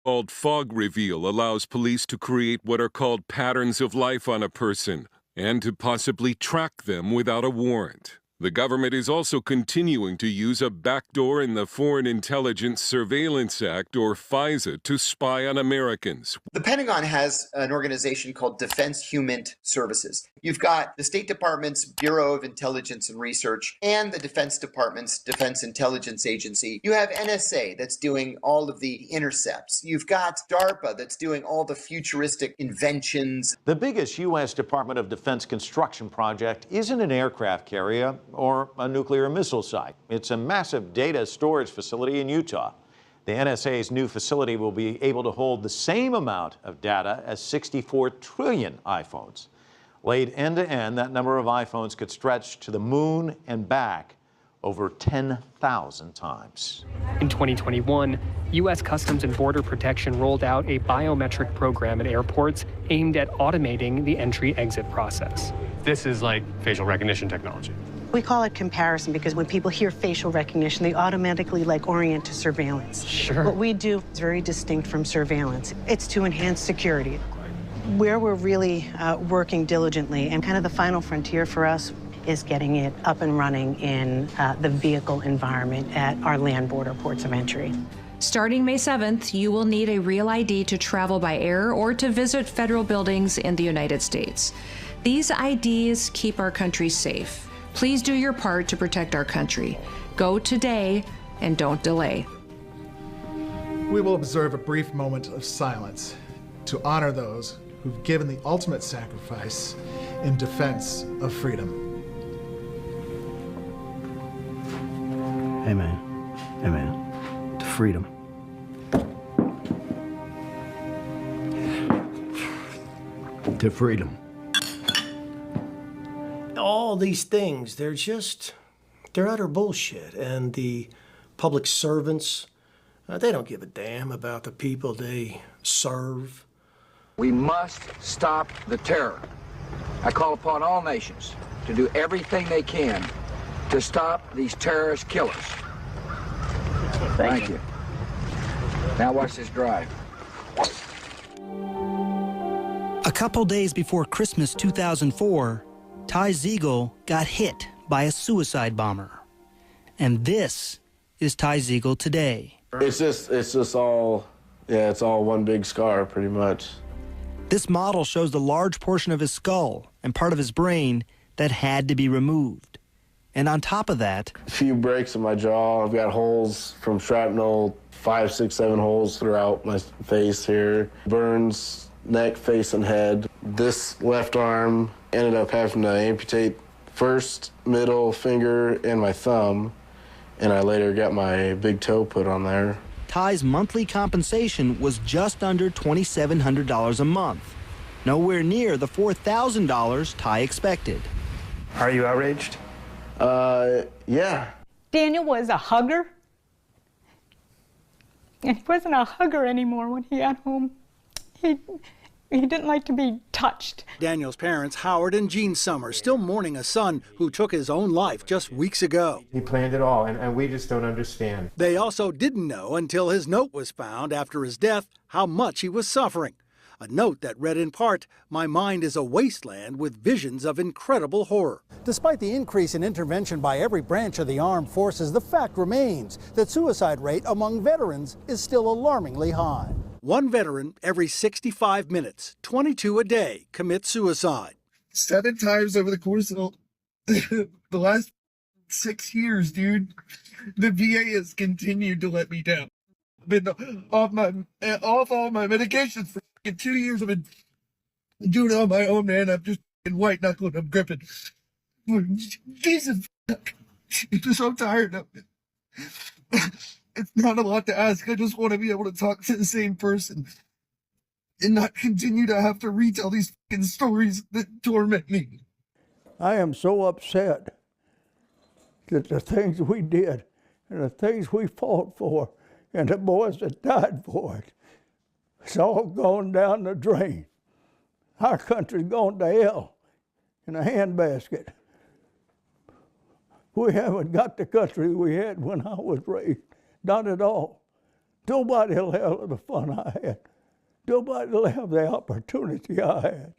Called Fog Reveal allows police to create what are called patterns of life on a person and to possibly track them without a warrant. The government is also continuing to use a backdoor in the Foreign Intelligence Surveillance Act, or FISA, to spy on Americans. The Pentagon has an organization called Defense Human Services. You've got the State Department's Bureau of Intelligence and Research and the Defense Department's Defense Intelligence Agency. You have NSA that's doing all of the intercepts. You've got DARPA that's doing all the futuristic inventions. The biggest U.S. Department of Defense construction project isn't an aircraft carrier or a nuclear missile site. It's a massive data storage facility in Utah. The NSA's new facility will be able to hold the same amount of data as 64 trillion iPhones. Laid end to end, that number of iPhones could stretch to the moon and back over 10,000 times. In 2021, U.S. Customs and Border Protection rolled out a biometric program at airports aimed at automating the entry-exit process. This is like facial recognition technology. We call it comparison because when people hear facial recognition, they automatically orient to surveillance. Sure. What we do is very distinct from surveillance. It's to enhance security. Where we're really working diligently and kind of the final frontier for us is getting it up and running in the vehicle environment at our land border ports of entry. Starting May 7th, you will need a real ID to travel by air or to visit federal buildings in the United States. These IDs keep our country safe. Please do your part to protect our country. Go today and don't delay. We will observe a brief moment of silence to honor those who've given the ultimate sacrifice in defense of freedom. Amen. Amen. To freedom. To freedom. All these things, they're utter bullshit. And the public servants, they don't give a damn about the people they serve. We must stop the terror. I call upon all nations to do everything they can to stop these terrorist killers. Thank you. Now watch this drive. A couple days before Christmas 2004, Ty Ziegel got hit by a suicide bomber. And this is Ty Ziegel today. It's just all, yeah, it's all one big scar, pretty much. This model shows the large portion of his skull and part of his brain that had to be removed. And on top of that, a few breaks in my jaw. I've got holes from shrapnel, 5, 6, 7 holes throughout my face here. Burns, neck, face, and head. This left arm ended up having to amputate first middle finger and my thumb, and I later got my big toe put on there. Ty's monthly compensation was just under $2,700 a month, nowhere near the $4,000 Ty expected. Are you outraged? Yeah. Daniel was a hugger, and he wasn't a hugger anymore when he got home. He didn't like to be touched. Daniel's parents, Howard and Jean Summers, still mourning a son who took his own life just weeks ago. He planned it all, and we just don't understand. They also didn't know until his note was found after his death how much he was suffering. A note that read in part, "My mind is a wasteland with visions of incredible horror." Despite the increase in intervention by every branch of the armed forces, the fact remains that suicide rate among veterans is still alarmingly high. One veteran every 65 minutes, 22 a day, commit suicide. 7 times over the course of the last 6 years, dude. The VA has continued to let me down. I've been off all my medications for 2 years. I've been doing it on my own, man. I'm just white knuckling. I'm gripping. Jesus, I'm just so tired of it. It's not a lot to ask. I just want to be able to talk to the same person and not continue to have to retell these fucking stories that torment me. I am so upset that the things we did and the things we fought for and the boys that died for it, it's all gone down the drain. Our country's gone to hell in a handbasket. We haven't got the country we had when I was raised. Not at all. Nobody will have the fun I had. Nobody will have the opportunity I had.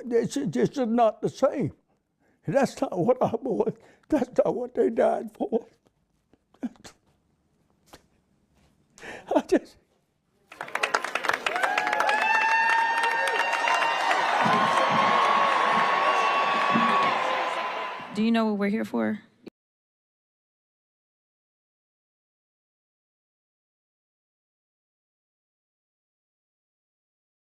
This is not the same. And that's not what I want. That's not what they died for. I just... Do you know what we're here for?